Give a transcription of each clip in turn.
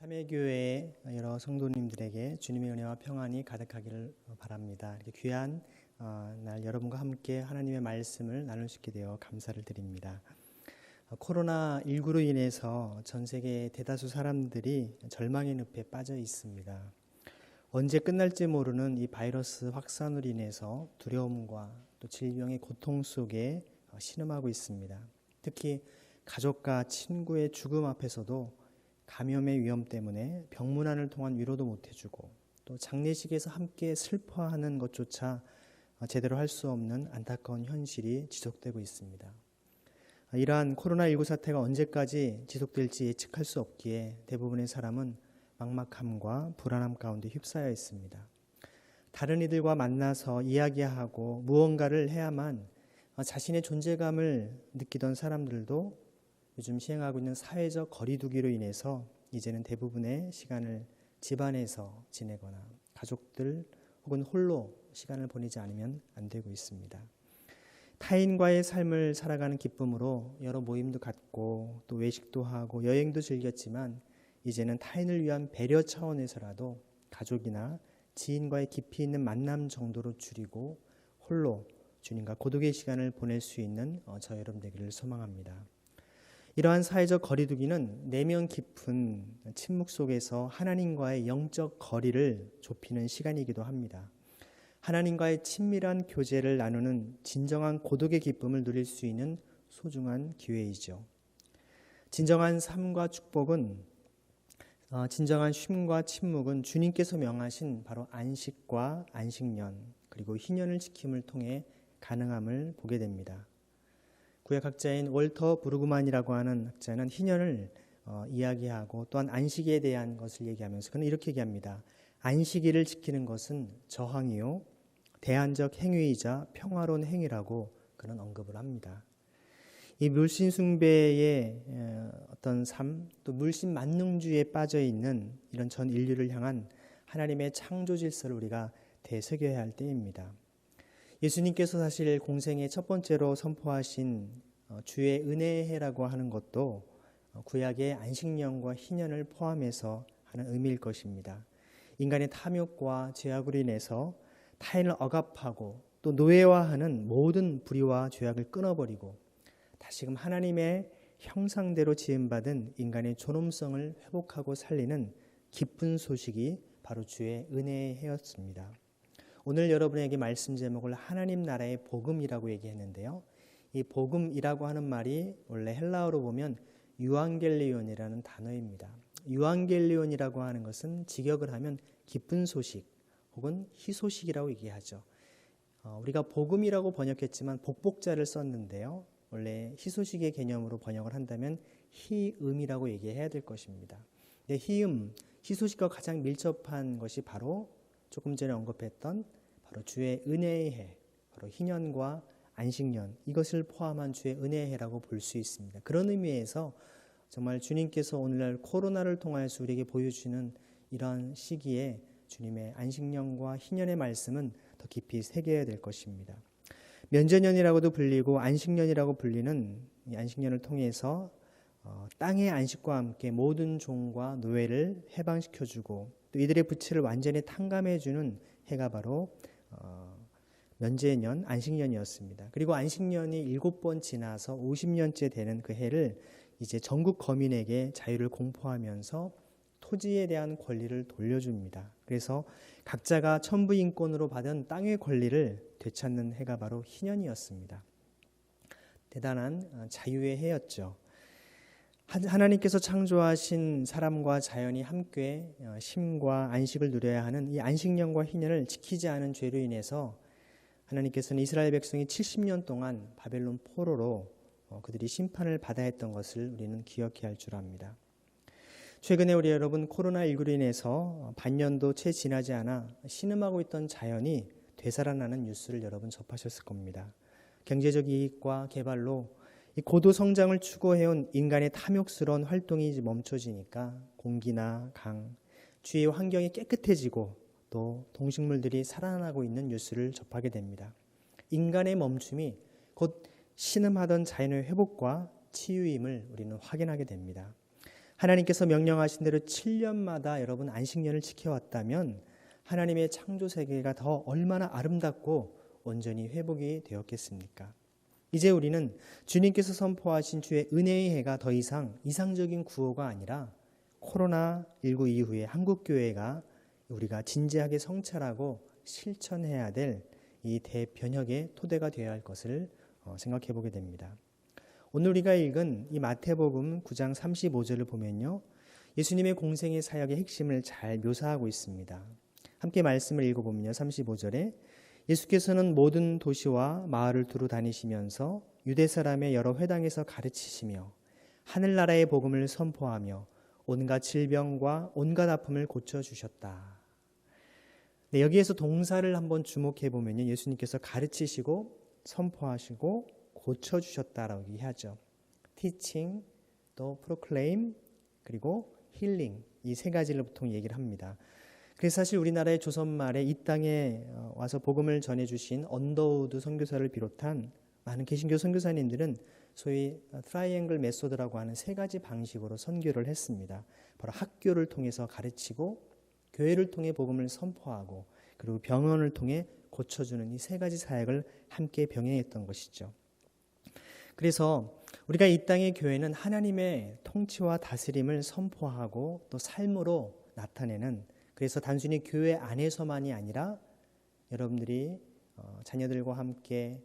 삼회교회의 여러 성도님들에게 주님의 은혜와 평안이 가득하기를 바랍니다. 이렇게 귀한 날 여러분과 함께 하나님의 말씀을 나눌 수 있게 되어 감사를 드립니다. 코로나19로 인해서 전 세계 대다수 사람들이 절망의 늪에 빠져 있습니다. 언제 끝날지 모르는 이 바이러스 확산으로 인해서 두려움과 또 질병의 고통 속에 신음하고 있습니다. 특히 가족과 친구의 죽음 앞에서도 감염의 위험 때문에 병문안을 통한 위로도 못해주고 또 장례식에서 함께 슬퍼하는 것조차 제대로 할 수 없는 안타까운 현실이 지속되고 있습니다. 이러한 코로나19 사태가 언제까지 지속될지 예측할 수 없기에 대부분의 사람은 막막함과 불안함 가운데 휩싸여 있습니다. 다른 이들과 만나서 이야기하고 무언가를 해야만 자신의 존재감을 느끼던 사람들도 요즘 시행하고 있는 사회적 거리두기로 인해서 이제는 대부분의 시간을 집안에서 지내거나 가족들 혹은 홀로 시간을 보내지 않으면 안 되고 있습니다. 타인과의 삶을 살아가는 기쁨으로 여러 모임도 갖고 또 외식도 하고 여행도 즐겼지만 이제는 타인을 위한 배려 차원에서라도 가족이나 지인과의 깊이 있는 만남 정도로 줄이고 홀로 주님과 고독의 시간을 보낼 수 있는 저 여러분 되기를 소망합니다. 이러한 사회적 거리두기는 내면 깊은 침묵 속에서 하나님과의 영적 거리를 좁히는 시간이기도 합니다. 하나님과의 친밀한 교제를 나누는 진정한 고독의 기쁨을 누릴 수 있는 소중한 기회이죠. 진정한 삶과 축복은 진정한 쉼과 침묵은 주님께서 명하신 바로 안식과 안식년 그리고 희년을 지킴을 통해 가능함을 보게 됩니다. 구약 학자인 월터 브루그만이라고 하는 학자는 희년을 이야기하고 또한 안식에 대한 것을 얘기하면서 그는 이렇게 얘기합니다. 안식일을 지키는 것은 저항이요 대안적 행위이자 평화로운 행위라고 그는 언급을 합니다. 이 물신 숭배의 어떤 삶, 또 물신 만능주의에 빠져 있는 이런 전 인류를 향한 하나님의 창조 질서를 우리가 되새겨야 할 때입니다. 예수님께서 사실 공생의 첫 번째로 선포하신 주의 은혜의 해라고 하는 것도 구약의 안식년과 희년을 포함해서 하는 의미일 것입니다. 인간의 탐욕과 죄악으로 인해서 타인을 억압하고 또 노예화하는 모든 불의와 죄악을 끊어버리고 다시금 하나님의 형상대로 지음받은 인간의 존엄성을 회복하고 살리는 기쁜 소식이 바로 주의 은혜의 해였습니다. 오늘 여러분에게 말씀 제목을 하나님 나라의 복음이라고 얘기했는데요. 이 복음이라고 하는 말이 원래 헬라어로 보면 유앙겔리온이라는 단어입니다. 유앙겔리온이라고 하는 것은 직역을 하면 기쁜 소식 혹은 희소식이라고 얘기하죠. 우리가 복음이라고 번역했지만 복복자를 썼는데요. 원래 희소식의 개념으로 번역을 한다면 희음이라고 얘기해야 될 것입니다. 근데 희소식과 가장 밀접한 것이 바로 조금 전에 언급했던 바로 주의 은혜의 해, 바로 희년과 안식년 이것을 포함한 주의 은혜의 해라고 볼 수 있습니다. 그런 의미에서 정말 주님께서 오늘날 코로나를 통하여서 우리에게 보여주시는 이러한 시기에 주님의 안식년과 희년의 말씀은 더 깊이 새겨야 될 것입니다. 면제년이라고도 불리고 안식년이라고 불리는 이 안식년을 통해서 땅의 안식과 함께 모든 종과 노예를 해방시켜주고 또 이들의 부채를 완전히 탕감해주는 해가 바로 면제년, 안식년이었습니다. 그리고 안식년이 7번 지나서 50년째 되는 그 해를 이제 전국 거민에게 자유를 공포하면서 토지에 대한 권리를 돌려줍니다. 그래서 각자가 천부인권으로 받은 땅의 권리를 되찾는 해가 바로 희년이었습니다. 대단한 자유의 해였죠. 하나님께서 창조하신 사람과 자연이 함께 쉼과 안식을 누려야 하는 이 안식년과 희년을 지키지 않은 죄로 인해서 하나님께서는 이스라엘 백성이 70년 동안 바벨론 포로로 그들이 심판을 받아야 했던 것을 우리는 기억해야 할 줄 압니다. 최근에 우리 여러분 코로나19로 인해서 반년도 채 지나지 않아 신음하고 있던 자연이 되살아나는 뉴스를 여러분 접하셨을 겁니다. 경제적 이익과 개발로 이 고도 성장을 추구해온 인간의 탐욕스러운 활동이 이제 멈춰지니까 공기나 강, 주위의 환경이 깨끗해지고 또 동식물들이 살아나고 있는 뉴스를 접하게 됩니다. 인간의 멈춤이 곧 신음하던 자연의 회복과 치유임을 우리는 확인하게 됩니다. 하나님께서 명령하신 대로 7년마다 여러분 안식년을 지켜왔다면 하나님의 창조 세계가 더 얼마나 아름답고 온전히 회복이 되었겠습니까? 이제 우리는 주님께서 선포하신 주의 은혜의 해가 더 이상 이상적인 구호가 아니라 코로나19 이후에 한국교회가 우리가 진지하게 성찰하고 실천해야 될 이 대변혁의 토대가 되어야 할 것을 생각해 보게 됩니다. 오늘 우리가 읽은 이 마태복음 9장 35절을 보면요, 예수님의 공생의 사역의 핵심을 잘 묘사하고 있습니다. 함께 말씀을 읽어보면요, 35절에 예수께서는 모든 도시와 마을을 두루 다니시면서 유대 사람의 여러 회당에서 가르치시며 하늘나라의 복음을 선포하며 온갖 질병과 온갖 아픔을 고쳐주셨다. 네, 여기에서 동사를 한번 주목해 보면요, 예수님께서 가르치시고 선포하시고 고쳐주셨다라고 얘기하죠. teaching, 또 proclaim, 그리고 healing, 이 세 가지를 보통 얘기를 합니다. 그래서 사실 우리나라의 조선 말에 이 땅에 와서 복음을 전해주신 언더우드 선교사를 비롯한 많은 개신교 선교사님들은 소위 트라이앵글 메소드라고 하는 세 가지 방식으로 선교를 했습니다. 바로 학교를 통해서 가르치고, 교회를 통해 복음을 선포하고, 그리고 병원을 통해 고쳐주는 이 세 가지 사역을 함께 병행했던 것이죠. 그래서 우리가 이 땅의 교회는 하나님의 통치와 다스림을 선포하고 또 삶으로 나타내는, 그래서 단순히 교회 안에서만이 아니라 여러분들이 자녀들과 함께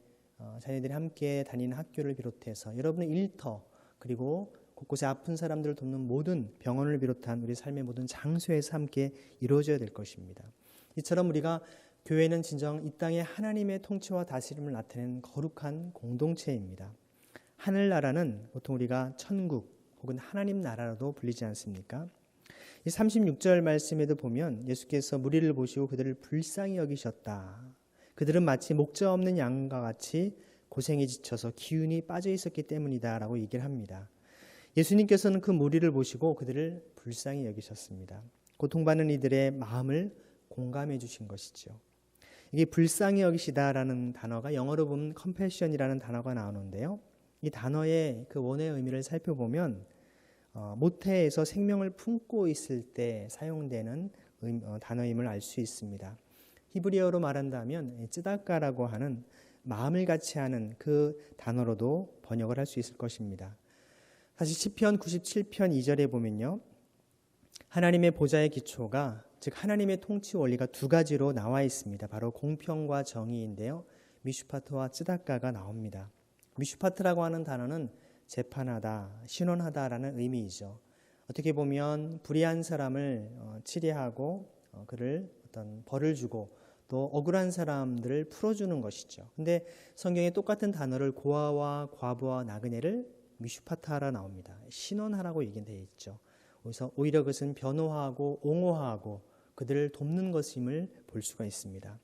자녀들이 함께 다니는 학교를 비롯해서 여러분의 일터, 그리고 곳곳에 아픈 사람들을 돕는 모든 병원을 비롯한 우리 삶의 모든 장소에서 함께 이루어져야 될 것입니다. 이처럼 우리가 교회는 진정 이 땅에 하나님의 통치와 다스림을 나타내는 거룩한 공동체입니다. 하늘나라는 보통 우리가 천국 혹은 하나님 나라로도 불리지 않습니까? 이 36절 말씀에도 보면 예수께서 무리를 보시고 그들을 불쌍히 여기셨다. 그들은 마치 목자 없는 양과 같이 고생에 지쳐서 기운이 빠져 있었기 때문이다 라고 얘기를 합니다. 예수님께서는 그 무리를 보시고 그들을 불쌍히 여기셨습니다. 고통받는 이들의 마음을 공감해 주신 것이죠. 이게 불쌍히 여기시다라는 단어가 영어로 보면 compassion이라는 단어가 나오는데요. 이 단어의 그 원의 의미를 살펴보면 모태에서 생명을 품고 있을 때 사용되는 단어임을 알 수 있습니다. 히브리어로 말한다면 쯔다까라고 하는 마음을 같이 하는 그 단어로도 번역을 할 수 있을 것입니다. 사실 시편 97편 2절에 보면요, 하나님의 보좌의 기초가, 즉 하나님의 통치 원리가 두 가지로 나와 있습니다. 바로 공평과 정의인데요, 미슈파트와 쯔다까가 나옵니다. 미슈파트라고 하는 단어는 재판하다, 신원하다라는 의미이죠. 어떻게 보면 불의한 사람을 치리하고 그를 어떤 벌을 주고 또 억울한 사람들을 풀어주는 것이죠. 근데 성경에 똑같은 단어를 고아와 과부와 나그네를 미슈파트하라 나옵니다. 신원하라고 얘기되어 있죠. 그래서 오히려 그것은 변호하고 옹호하고 그들을 돕는 것임을 볼 수가 있습니다.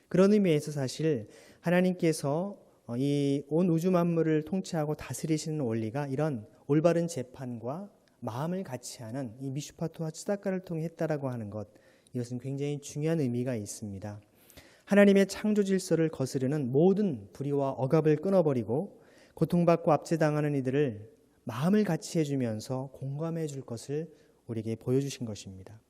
그런 의미에서 사실 하나님께서 이 온 우주 만물을 통치하고 다스리시는 원리가 이런 올바른 재판과 마음을 같이 하는 이 미슈파트와 츠다카를 통해 했다라고 하는 것, 이것은 굉장히 중요한 의미가 있습니다. 하나님의 창조 질서를 거스르는 모든 불의와 억압을 끊어버리고 고통받고 압제당하는 이들을 마음을 같이 해주면서 공감해 줄 것을 우리에게 보여주신 것입니다.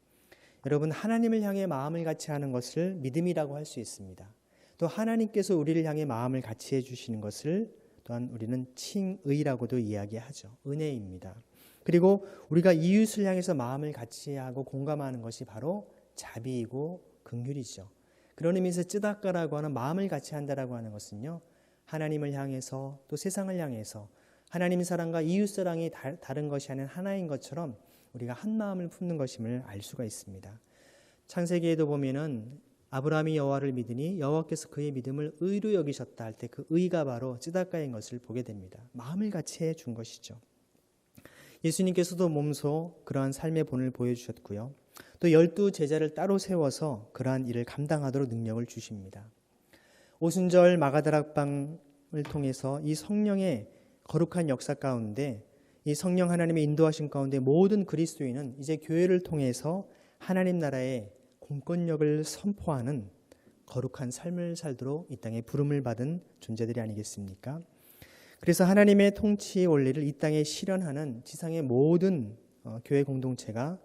여러분, 하나님을 향해 마음을 같이 하는 것을 믿음이라고 할 수 있습니다. 또 하나님께서 우리를 향해 마음을 같이 해주시는 것을 또한 우리는 칭의라고도 이야기하죠. 은혜입니다. 그리고 우리가 이웃을 향해서 마음을 같이 하고 공감하는 것이 바로 자비이고 긍휼이죠. 그런 의미에서 쯔다까라고 하는 마음을 같이 한다라고 하는 것은요, 하나님을 향해서 또 세상을 향해서 하나님의 사랑과 이웃 사랑이 다른 것이 아닌 하나인 것처럼 우리가 한 마음을 품는 것임을 알 수가 있습니다. 창세기에도 보면은 아브라함이 여호와를 믿으니 여호와께서 그의 믿음을 의로 여기셨다 할 때 그 의가 바로 쯔다까인 것을 보게 됩니다. 마음을 같이 해준 것이죠. 예수님께서도 몸소 그러한 삶의 본을 보여주셨고요. 또 12 제자를 따로 세워서 그러한 일을 감당하도록 능력을 주십니다. 오순절 마가다락방을 통해서 이 성령의 거룩한 역사 가운데, 이 성령 하나님의 인도하심 가운데 모든 그리스도인은 이제 교회를 통해서 하나님 나라의 공권력을 선포하는 거룩한 삶을 살도록 이 땅에 부름을 받은 존재들이 아니겠습니까? 그래서 하나님의 통치 원리를 이 땅에 실현하는 지상의 모든 교회 공동체가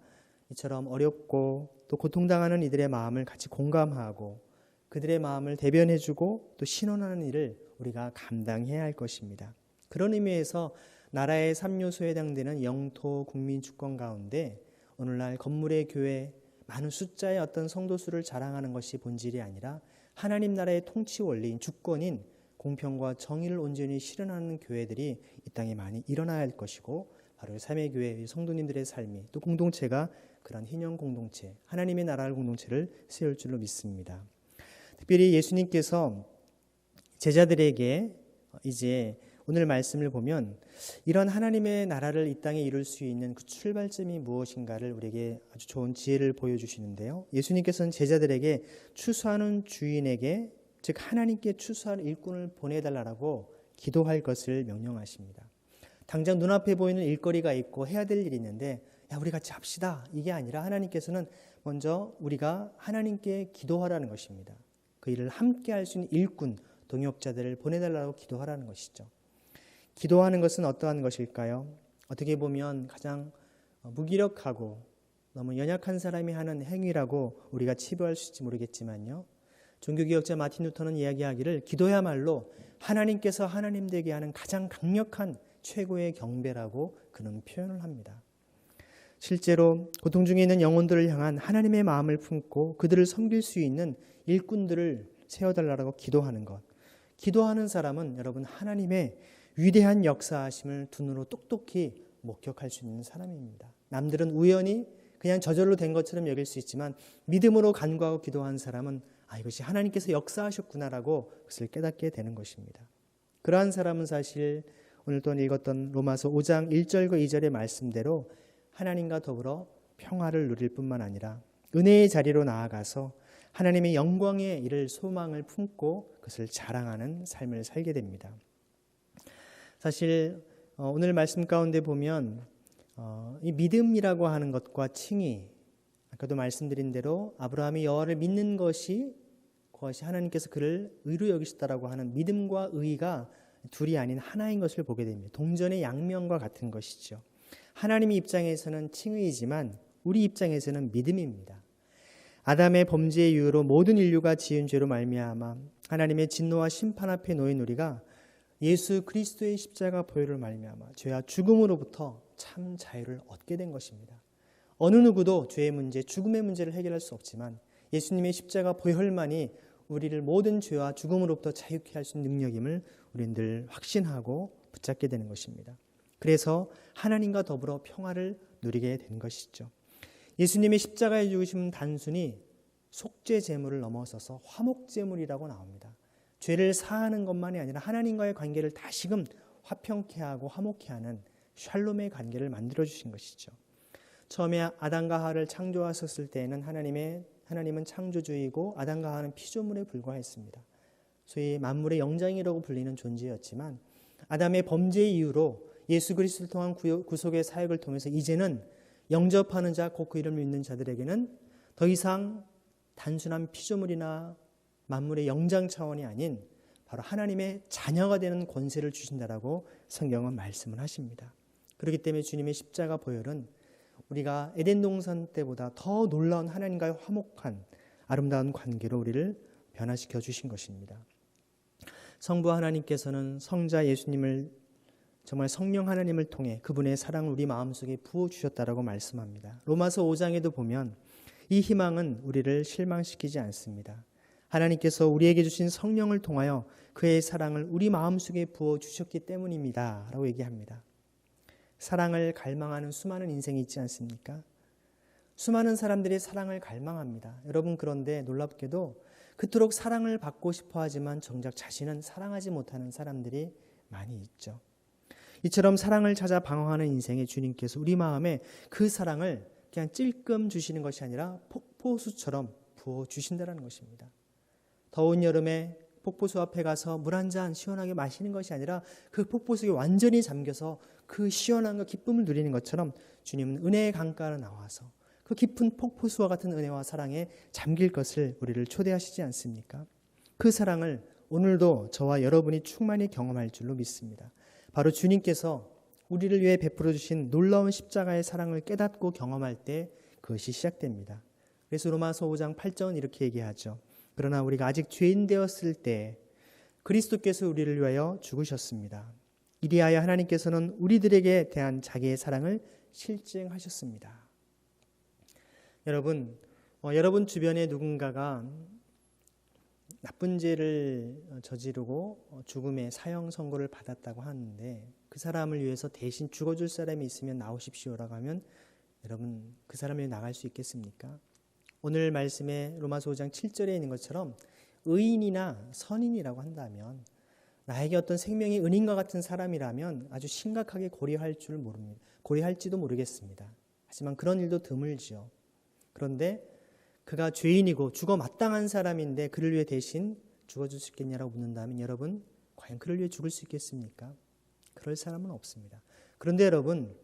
이처럼 어렵고 또 고통당하는 이들의 마음을 같이 공감하고 그들의 마음을 대변해주고 또 신원하는 일을 우리가 감당해야 할 것입니다. 그런 의미에서 나라의 3요소에 해당되는 영토 국민 주권 가운데 오늘날 건물의 교회 많은 숫자의 어떤 성도 수를 자랑하는 것이 본질이 아니라 하나님 나라의 통치 원리인 주권인 공평과 정의를 온전히 실현하는 교회들이 이 땅에 많이 일어나야 할 것이고 바로 삼위 교회의 성도님들의 삶이 또 공동체가 그런 희년 공동체, 하나님의 나라의 공동체를 세울 줄로 믿습니다. 특별히 예수님께서 제자들에게 이제 오늘 말씀을 보면 이런 하나님의 나라를 이 땅에 이룰 수 있는 그 출발점이 무엇인가를 우리에게 아주 좋은 지혜를 보여주시는데요. 예수님께서는 제자들에게 추수하는 주인에게 즉 하나님께 추수할 일꾼을 보내달라고 기도할 것을 명령하십니다. 당장 눈앞에 보이는 일거리가 있고 해야 될 일이 있는데 야 우리 같이 합시다 이게 아니라 하나님께서는 먼저 우리가 하나님께 기도하라는 것입니다. 그 일을 함께 할 수 있는 일꾼, 동역자들을 보내달라고 기도하라는 것이죠. 기도하는 것은 어떠한 것일까요? 어떻게 보면 가장 무기력하고 너무 연약한 사람이 하는 행위라고 우리가 치부할 수 있을지 모르겠지만요. 종교개혁자 마틴 루터는 이야기하기를 기도야말로 하나님께서 하나님 되게 하는 가장 강력한 최고의 경배라고 그는 표현을 합니다. 실제로 고통 중에 있는 영혼들을 향한 하나님의 마음을 품고 그들을 섬길 수 있는 일꾼들을 세워달라고 기도하는 것. 기도하는 사람은 여러분 하나님의 위대한 역사하심을 두 눈으로 똑똑히 목격할 수 있는 사람입니다. 남들은 우연히 그냥 저절로 된 것처럼 여길 수 있지만 믿음으로 간구하고 기도한 사람은 이것이 하나님께서 역사하셨구나라고 그것을 깨닫게 되는 것입니다. 그러한 사람은 사실 오늘 또 읽었던 로마서 5장 1절과 2절의 말씀대로 하나님과 더불어 평화를 누릴 뿐만 아니라 은혜의 자리로 나아가서 하나님의 영광에 이를 소망을 품고 그것을 자랑하는 삶을 살게 됩니다. 사실 오늘 말씀 가운데 보면 이 믿음이라고 하는 것과 칭의, 아까도 말씀드린 대로 아브라함이 여호와를 믿는 것이 그것이 하나님께서 그를 의로 여기셨다라고 하는 믿음과 의가 둘이 아닌 하나인 것을 보게 됩니다. 동전의 양면과 같은 것이죠. 하나님의 입장에서는 칭의이지만 우리 입장에서는 믿음입니다. 아담의 범죄의 이유로 모든 인류가 지은 죄로 말미암아 하나님의 진노와 심판 앞에 놓인 우리가 예수 그리스도의 십자가 보혈을 말미암아 죄와 죽음으로부터 참 자유를 얻게 된 것입니다. 어느 누구도 죄의 문제, 죽음의 문제를 해결할 수 없지만 예수님의 십자가 보혈만이 우리를 모든 죄와 죽음으로부터 자유케 할 수 있는 능력임을 우리는 늘 확신하고 붙잡게 되는 것입니다. 그래서 하나님과 더불어 평화를 누리게 된 것이죠. 예수님의 십자가에 죽으심은 단순히 속죄 제물을 넘어서서 화목 제물이라고 나옵니다. 죄를 사하는 것만이 아니라 하나님과의 관계를 다시금 화평케 하고 화목케 하는 샬롬의 관계를 만들어 주신 것이죠. 처음에 아담과 하와를 창조하셨을 때에는 하나님은 창조주이고 아담과 하와는 피조물에 불과했습니다. 소위 만물의 영장이라고 불리는 존재였지만 아담의 범죄 이후로 예수 그리스도를 통한 구속의 사역을 통해서 이제는 영접하는 자, 곧 그 이름을 믿는 자들에게는 더 이상 단순한 피조물이나 만물의 영장 차원이 아닌 바로 하나님의 자녀가 되는 권세를 주신다라고 성경은 말씀을 하십니다. 그렇기 때문에 주님의 십자가 보혈은 우리가 에덴 동산 때보다 더 놀라운 하나님과의 화목한 아름다운 관계로 우리를 변화시켜 주신 것입니다. 성부 하나님께서는 성자 예수님을 정말 성령 하나님을 통해 그분의 사랑을 우리 마음속에 부어주셨다라고 말씀합니다. 로마서 5장에도 보면 이 희망은 우리를 실망시키지 않습니다. 하나님께서 우리에게 주신 성령을 통하여 그의 사랑을 우리 마음속에 부어주셨기 때문입니다 라고 얘기합니다. 사랑을 갈망하는 수많은 인생이 있지 않습니까? 수많은 사람들이 사랑을 갈망합니다. 여러분 그런데 놀랍게도 그토록 사랑을 받고 싶어 하지만 정작 자신은 사랑하지 못하는 사람들이 많이 있죠. 이처럼 사랑을 찾아 방황하는 인생에 주님께서 우리 마음에 그 사랑을 그냥 찔끔 주시는 것이 아니라 폭포수처럼 부어주신다는 것입니다. 더운 여름에 폭포수 앞에 가서 물 한 잔 시원하게 마시는 것이 아니라 그 폭포수에 완전히 잠겨서 그 시원함과 기쁨을 누리는 것처럼 주님은 은혜의 강가로 나와서 그 깊은 폭포수와 같은 은혜와 사랑에 잠길 것을 우리를 초대하시지 않습니까? 그 사랑을 오늘도 저와 여러분이 충만히 경험할 줄로 믿습니다. 바로 주님께서 우리를 위해 베풀어 주신 놀라운 십자가의 사랑을 깨닫고 경험할 때 그것이 시작됩니다. 그래서 로마서 5장 8절은 이렇게 얘기하죠. 그러나 우리가 아직 죄인 되었을 때 그리스도께서 우리를 위하여 죽으셨습니다. 이리하여 하나님께서는 우리들에게 대한 자기의 사랑을 실증하셨습니다. 여러분 주변에 누군가가 나쁜 죄를 저지르고 죽음의 사형 선고를 받았다고 하는데 그 사람을 위해서 대신 죽어줄 사람이 있으면 나오십시오라고 하면 여러분 그 사람을 위해 나갈 수 있겠습니까? 오늘 말씀에 로마서 5장 7절에 있는 것처럼 의인이나 선인이라고 한다면 나에게 어떤 생명의 은인과 같은 사람이라면 아주 심각하게 고려할지도 모르겠습니다. 하지만 그런 일도 드물지요. 그런데 그가 죄인이고 죽어 마땅한 사람인데 그를 위해 대신 죽어줄 수 있겠냐라고 묻는다면 여러분 과연 그를 위해 죽을 수 있겠습니까? 그럴 사람은 없습니다. 그런데 여러분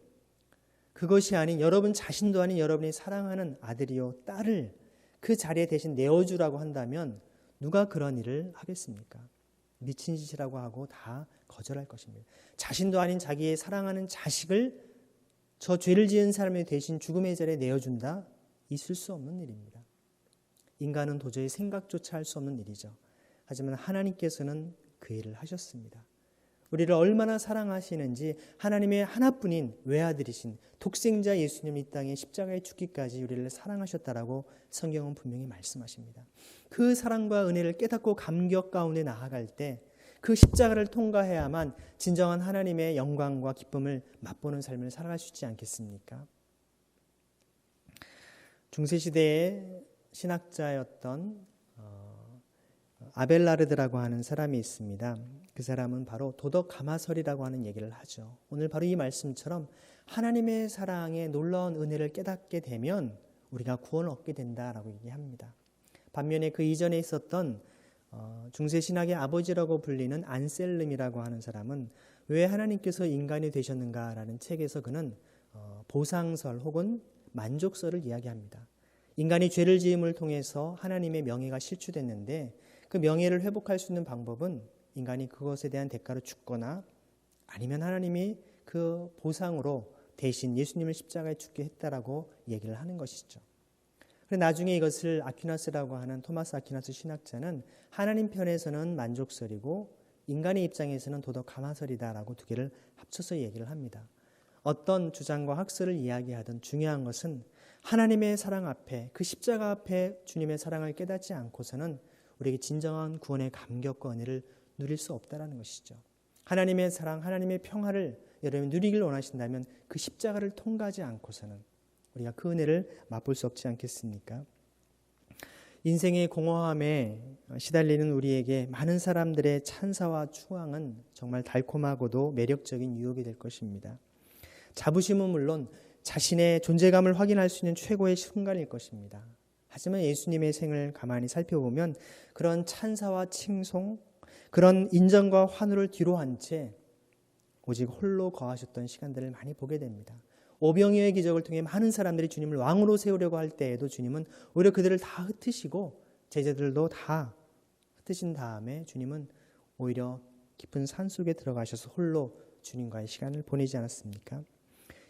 그것이 아닌 여러분 자신도 아닌 여러분이 사랑하는 아들이요 딸을 그 자리에 대신 내어주라고 한다면 누가 그런 일을 하겠습니까? 미친 짓이라고 하고 다 거절할 것입니다. 자신도 아닌 자기의 사랑하는 자식을 저 죄를 지은 사람이 대신 죽음의 자리에 내어준다? 있을 수 없는 일입니다. 인간은 도저히 생각조차 할 수 없는 일이죠. 하지만 하나님께서는 그 일을 하셨습니다. 우리를 얼마나 사랑하시는지 하나님의 하나뿐인 외아들이신 독생자 예수님이 이 땅에 십자가에 죽기까지 우리를 사랑하셨다라고 성경은 분명히 말씀하십니다. 그 사랑과 은혜를 깨닫고 감격 가운데 나아갈 때 그 십자가를 통과해야만 진정한 하나님의 영광과 기쁨을 맛보는 삶을 살아갈 수 있지 않겠습니까? 중세시대의 신학자였던 아벨라르드라고 하는 사람이 있습니다. 그 사람은 바로 도덕 가마설이라고 하는 얘기를 하죠. 오늘 바로 이 말씀처럼 하나님의 사랑의 놀라운 은혜를 깨닫게 되면 우리가 구원을 얻게 된다라고 얘기합니다. 반면에 그 이전에 있었던 중세신학의 아버지라고 불리는 안셀름이라고 하는 사람은 왜 하나님께서 인간이 되셨는가라는 책에서 그는 보상설 혹은 만족설을 이야기합니다. 인간이 죄를 지음을 통해서 하나님의 명예가 실추됐는데 그 명예를 회복할 수 있는 방법은 인간이 그것에 대한 대가로 죽거나 아니면 하나님이 그 보상으로 대신 예수님을 십자가에 죽게 했다라고 얘기를 하는 것이죠. 그런데 나중에 이것을 아퀴나스라고 하는 토마스 아퀴나스 신학자는 하나님 편에서는 만족설이고 인간의 입장에서는 도덕 가마설이다라고 두 개를 합쳐서 얘기를 합니다. 어떤 주장과 학설을 이야기하든 중요한 것은 하나님의 사랑 앞에 그 십자가 앞에 주님의 사랑을 깨닫지 않고서는 우리에게 진정한 구원의 감격과 은혜를 누릴 수 없다는 것이죠. 하나님의 사랑, 하나님의 평화를 여러분이 누리길 원하신다면 그 십자가를 통과하지 않고서는 우리가 그 은혜를 맛볼 수 없지 않겠습니까? 인생의 공허함에 시달리는 우리에게 많은 사람들의 찬사와 추앙은 정말 달콤하고도 매력적인 유혹이 될 것입니다. 자부심은 물론 자신의 존재감을 확인할 수 있는 최고의 순간일 것입니다. 하지만 예수님의 생을 가만히 살펴보면 그런 찬사와 칭송, 그런 인정과 환호를 뒤로 한 채 오직 홀로 거하셨던 시간들을 많이 보게 됩니다. 오병이어의 기적을 통해 많은 사람들이 주님을 왕으로 세우려고 할 때에도 주님은 오히려 그들을 다 흩으시고 제자들도 다 흩으신 다음에 주님은 오히려 깊은 산속에 들어가셔서 홀로 주님과의 시간을 보내지 않았습니까?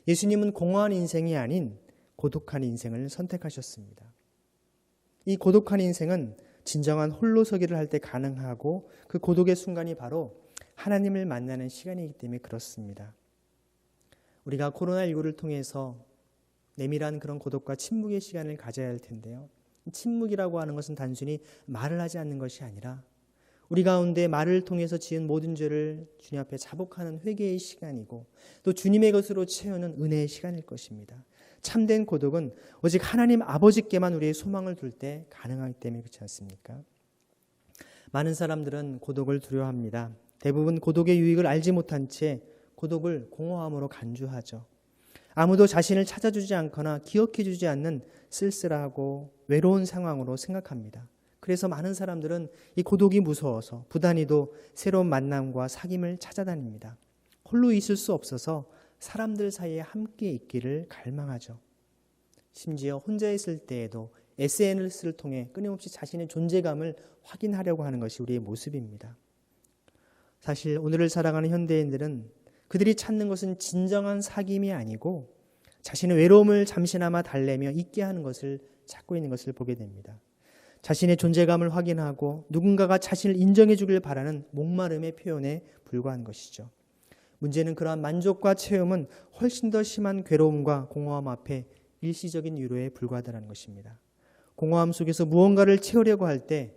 예수님은 공허한 인생이 아닌 고독한 인생을 선택하셨습니다. 이 고독한 인생은 진정한 홀로서기를 할 때 가능하고 그 고독의 순간이 바로 하나님을 만나는 시간이기 때문에 그렇습니다. 우리가 코로나19를 통해서 내밀한 그런 고독과 침묵의 시간을 가져야 할 텐데요. 침묵이라고 하는 것은 단순히 말을 하지 않는 것이 아니라 우리 가운데 말을 통해서 지은 모든 죄를 주님 앞에 자복하는 회개의 시간이고 또 주님의 것으로 채우는 은혜의 시간일 것입니다. 참된 고독은 오직 하나님 아버지께만 우리의 소망을 둘 때 가능하기 때문에 그렇지 않습니까? 많은 사람들은 고독을 두려워합니다. 대부분 고독의 유익을 알지 못한 채 고독을 공허함으로 간주하죠. 아무도 자신을 찾아주지 않거나 기억해주지 않는 쓸쓸하고 외로운 상황으로 생각합니다. 그래서 많은 사람들은 이 고독이 무서워서 부단히도 새로운 만남과 사귐을 찾아다닙니다. 홀로 있을 수 없어서 사람들 사이에 함께 있기를 갈망하죠. 심지어 혼자 있을 때에도 SNS를 통해 끊임없이 자신의 존재감을 확인하려고 하는 것이 우리의 모습입니다. 사실 오늘을 살아가는 현대인들은 그들이 찾는 것은 진정한 사귐이 아니고 자신의 외로움을 잠시나마 달래며 잊게 하는 것을 찾고 있는 것을 보게 됩니다. 자신의 존재감을 확인하고 누군가가 자신을 인정해 주길 바라는 목마름의 표현에 불과한 것이죠. 문제는 그러한 만족과 체험은 훨씬 더 심한 괴로움과 공허함 앞에 일시적인 위로에 불과하다는 것입니다. 공허함 속에서 무언가를 채우려고 할 때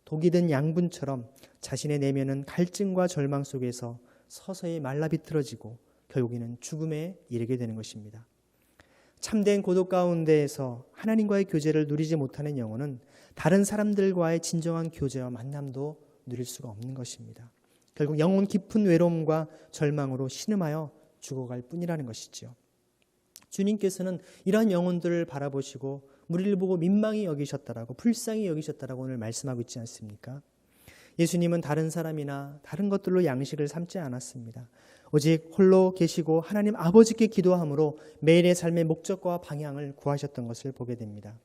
독이 든 양분처럼 자신의 내면은 갈증과 절망 속에서 서서히 말라비틀어지고 결국에는 죽음에 이르게 되는 것입니다. 참된 고독 가운데에서 하나님과의 교제를 누리지 못하는 영혼은 다른 사람들과의 진정한 교제와 만남도 누릴 수가 없는 것입니다. 결국 영혼 깊은 외로움과 절망으로 신음하여 죽어갈 뿐이라는 것이죠. 주님께서는 이러한 영혼들을 바라보시고 우리를 보고 민망히 여기셨다라고, 불쌍히 여기셨다라고 오늘 말씀하고 있지 않습니까? 예수님은 다른 사람이나 다른 것들로 양식을 삼지 않았습니다. 오직 홀로 계시고 하나님 아버지께 기도함으로 매일의 삶의 목적과 방향을 구하셨던 것을 보게 됩니다.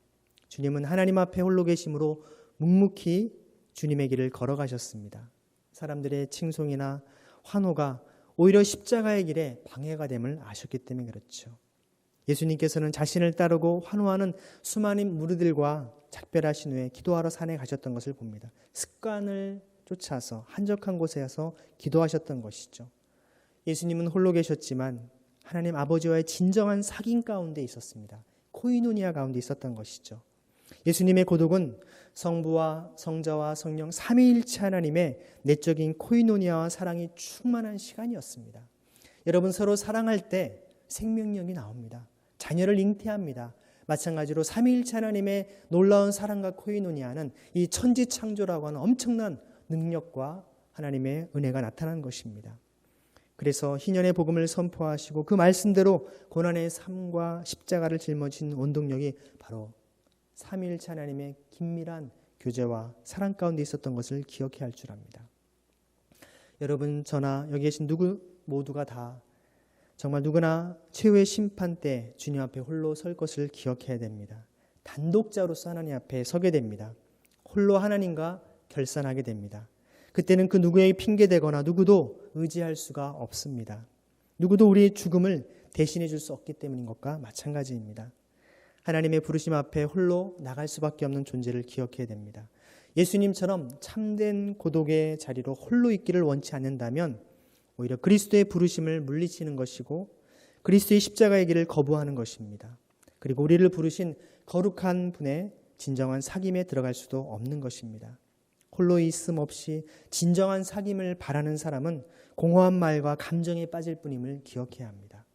주님은 하나님 앞에 홀로 계심으로 묵묵히 주님의 길을 걸어가셨습니다. 사람들의 칭송이나 환호가 오히려 십자가의 길에 방해가 됨을 아셨기 때문에 그렇죠. 예수님께서는 자신을 따르고 환호하는 수많은 무리들과 작별하신 후에 기도하러 산에 가셨던 것을 봅니다. 습관을 쫓아서 한적한 곳에서 기도하셨던 것이죠. 예수님은 홀로 계셨지만 하나님 아버지와의 진정한 사귐 가운데 있었습니다. 코이노니아 가운데 있었던 것이죠. 예수님의 고독은 성부와 성자와 성령 삼위일체 하나님의 내적인 코이노니아와 사랑이 충만한 시간이었습니다. 여러분, 서로 사랑할 때 생명력이 나옵니다. 자녀를 잉태합니다. 마찬가지로 삼위일체 하나님의 놀라운 사랑과 코이노니아는 이 천지창조라고 하는 엄청난 능력과 하나님의 은혜가 나타난 것입니다. 그래서 희년의 복음을 선포하시고 그 말씀대로 고난의 삶과 십자가를 짊어진 원동력이 바로 삼위일체 하나님의 긴밀한 교제와 사랑 가운데 있었던 것을 기억해야 할 줄 압니다. 여러분, 저나 여기 계신 누구 모두가 다 정말 누구나 최후의 심판 때 주님 앞에 홀로 설 것을 기억해야 됩니다. 단독자로서 하나님 앞에 서게 됩니다. 홀로 하나님과 결산하게 됩니다. 그때는 그 누구에게 핑계대거나 누구도 의지할 수가 없습니다. 누구도 우리의 죽음을 대신해 줄 수 없기 때문인 것과 마찬가지입니다. 하나님의 부르심 앞에 홀로 나갈 수밖에 없는 존재를 기억해야 됩니다. 예수님처럼 참된 고독의 자리로 홀로 있기를 원치 않는다면 오히려 그리스도의 부르심을 물리치는 것이고 그리스도의 십자가의 길을 거부하는 것입니다. 그리고 우리를 부르신 거룩한 분의 진정한 사귐에 들어갈 수도 없는 것입니다. 홀로 있음 없이 진정한 사귐을 바라는 사람은 공허한 말과 감정에 빠질 뿐임을 기억해야 합니다.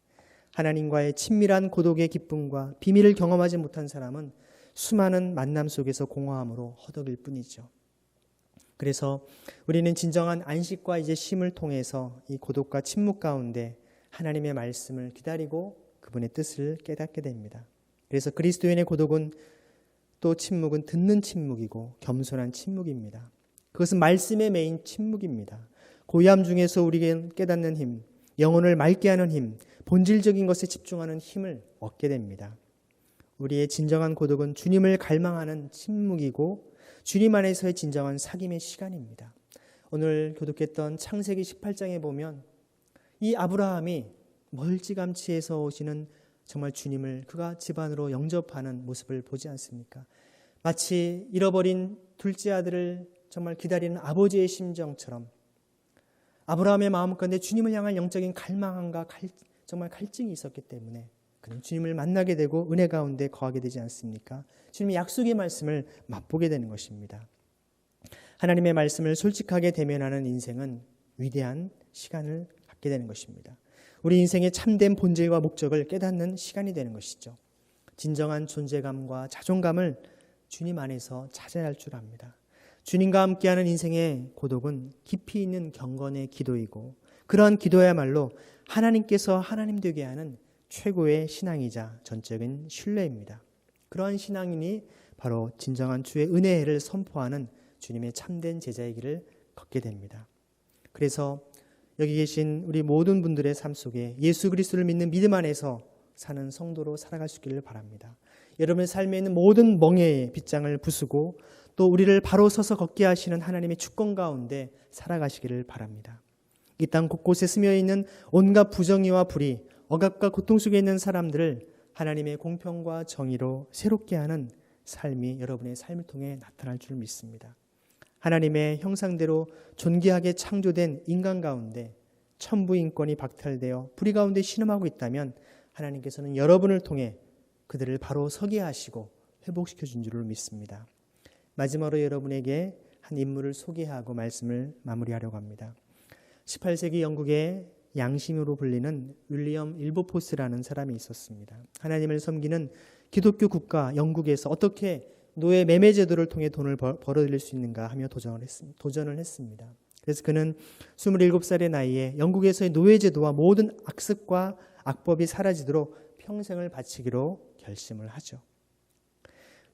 하나님과의 친밀한 고독의 기쁨과 비밀을 경험하지 못한 사람은 수많은 만남 속에서 공허함으로 허덕일 뿐이죠. 그래서 우리는 진정한 안식과 이제 쉼을 통해서 이 고독과 침묵 가운데 하나님의 말씀을 기다리고 그분의 뜻을 깨닫게 됩니다. 그래서 그리스도인의 고독은 또 침묵은 듣는 침묵이고 겸손한 침묵입니다. 그것은 말씀에 매인 침묵입니다. 고요함 중에서 우리에게 깨닫는 힘, 영혼을 맑게 하는 힘, 본질적인 것에 집중하는 힘을 얻게 됩니다. 우리의 진정한 고독은 주님을 갈망하는 침묵이고 주님 안에서의 진정한 사귐의 시간입니다. 오늘 교독했던 창세기 18장에 보면 이 아브라함이 멀찌감치에서 오시는 정말 주님을 그가 집안으로 영접하는 모습을 보지 않습니까? 마치 잃어버린 둘째 아들을 정말 기다리는 아버지의 심정처럼 아브라함의 마음 가운데 주님을 향한 영적인 갈망함과 정말 갈증이 있었기 때문에 그는 주님을 만나게 되고 은혜 가운데 거하게 되지 않습니까? 주님의 약속의 말씀을 맛보게 되는 것입니다. 하나님의 말씀을 솔직하게 대면하는 인생은 위대한 시간을 갖게 되는 것입니다. 우리 인생의 참된 본질과 목적을 깨닫는 시간이 되는 것이죠. 진정한 존재감과 자존감을 주님 안에서 찾아야 할 줄 압니다. 주님과 함께하는 인생의 고독은 깊이 있는 경건의 기도이고 그러한 기도야말로 하나님께서 하나님 되게 하는 최고의 신앙이자 전적인 신뢰입니다. 그러한 신앙인이 바로 진정한 주의 은혜를 선포하는 주님의 참된 제자의 길을 걷게 됩니다. 그래서 여기 계신 우리 모든 분들의 삶 속에 예수 그리스도를 믿는 믿음 안에서 사는 성도로 살아갈 수 있기를 바랍니다. 여러분의 삶에 있는 모든 멍에의 빗장을 부수고 또 우리를 바로 서서 걷게 하시는 하나님의 주권 가운데 살아가시기를 바랍니다. 이 땅 곳곳에 스며 있는 온갖 부정의와 불의, 억압과 고통 속에 있는 사람들을 하나님의 공평과 정의로 새롭게 하는 삶이 여러분의 삶을 통해 나타날 줄 믿습니다. 하나님의 형상대로 존귀하게 창조된 인간 가운데 천부 인권이 박탈되어 불의 가운데 신음하고 있다면 하나님께서는 여러분을 통해 그들을 바로 서게 하시고 회복시켜 준 줄을 믿습니다. 마지막으로 여러분에게 한 인물을 소개하고 말씀을 마무리하려고 합니다. 18세기 영국의 양심으로 불리는 윌리엄 윌버포스라는 사람이 있었습니다. 하나님을 섬기는 기독교 국가 영국에서 어떻게 노예 매매 제도를 통해 돈을 벌어들일 수 있는가 하며 도전을 했습니다. 그래서 그는 27살의 나이에 영국에서의 노예 제도와 모든 악습과 악법이 사라지도록 평생을 바치기로 결심을 하죠.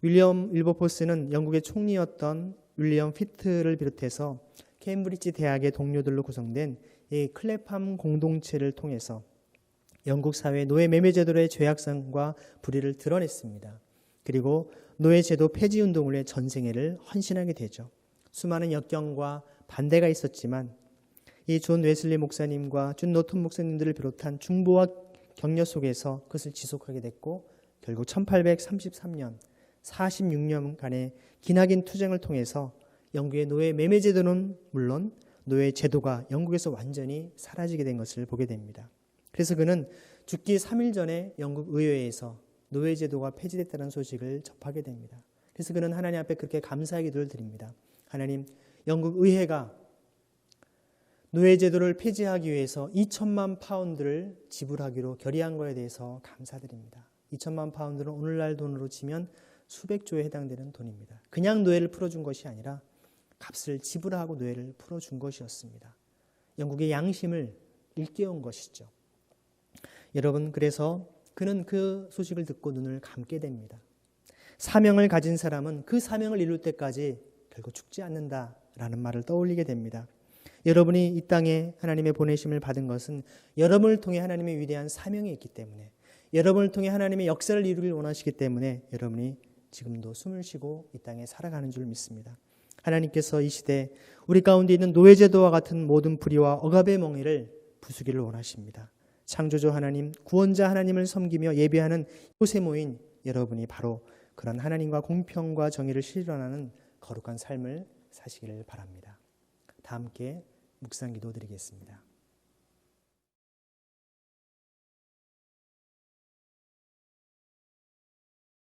윌리엄 윌버포스는 영국의 총리였던 윌리엄 피트를 비롯해서 케임브리지 대학의 동료들로 구성된 이 클랩함 공동체를 통해서 영국 사회 노예 매매 제도의 죄악성과 불의를 드러냈습니다. 그리고 노예 제도 폐지 운동을 위해 전생애를 헌신하게 되죠. 수많은 역경과 반대가 있었지만 이 존 웨슬리 목사님과 존 노튼 목사님들을 비롯한 중보와 격려 속에서 그것을 지속하게 됐고 결국 1833년 46년간의 기나긴 투쟁을 통해서 영국의 노예 매매 제도는 물론 노예 제도가 영국에서 완전히 사라지게 된 것을 보게 됩니다. 그래서 그는 죽기 3일 전에 영국 의회에서 노예 제도가 폐지됐다는 소식을 접하게 됩니다. 그래서 그는 하나님 앞에 그렇게 감사의 기도를 드립니다. 하나님, 영국 의회가 노예 제도를 폐지하기 위해서 2천만 파운드를 지불하기로 결의한 것에 대해서 감사드립니다. 2천만 파운드는 오늘날 돈으로 치면 수백조에 해당되는 돈입니다. 그냥 노예를 풀어준 것이 아니라 값을 지불하고 노예를 풀어준 것이었습니다. 영국의 양심을 일깨운 것이죠. 여러분, 그래서 그는 그 소식을 듣고 눈을 감게 됩니다. 사명을 가진 사람은 그 사명을 이룰 때까지 결국 죽지 않는다라는 말을 떠올리게 됩니다. 여러분이 이 땅에 하나님의 보내심을 받은 것은 여러분을 통해 하나님의 위대한 사명이 있기 때문에, 여러분을 통해 하나님의 역사를 이루길 원하시기 때문에 여러분이 지금도 숨을 쉬고 이 땅에 살아가는 줄 믿습니다. 하나님께서 이 시대 우리 가운데 있는 노예제도와 같은 모든 불의와 억압의 멍에를 부수기를 원하십니다. 창조주 하나님, 구원자 하나님을 섬기며 예배하는 이곳에 모인 여러분이 바로 그런 하나님과 공평과 정의를 실현하는 거룩한 삶을 사시기를 바랍니다. 다 함께 묵상 기도 드리겠습니다.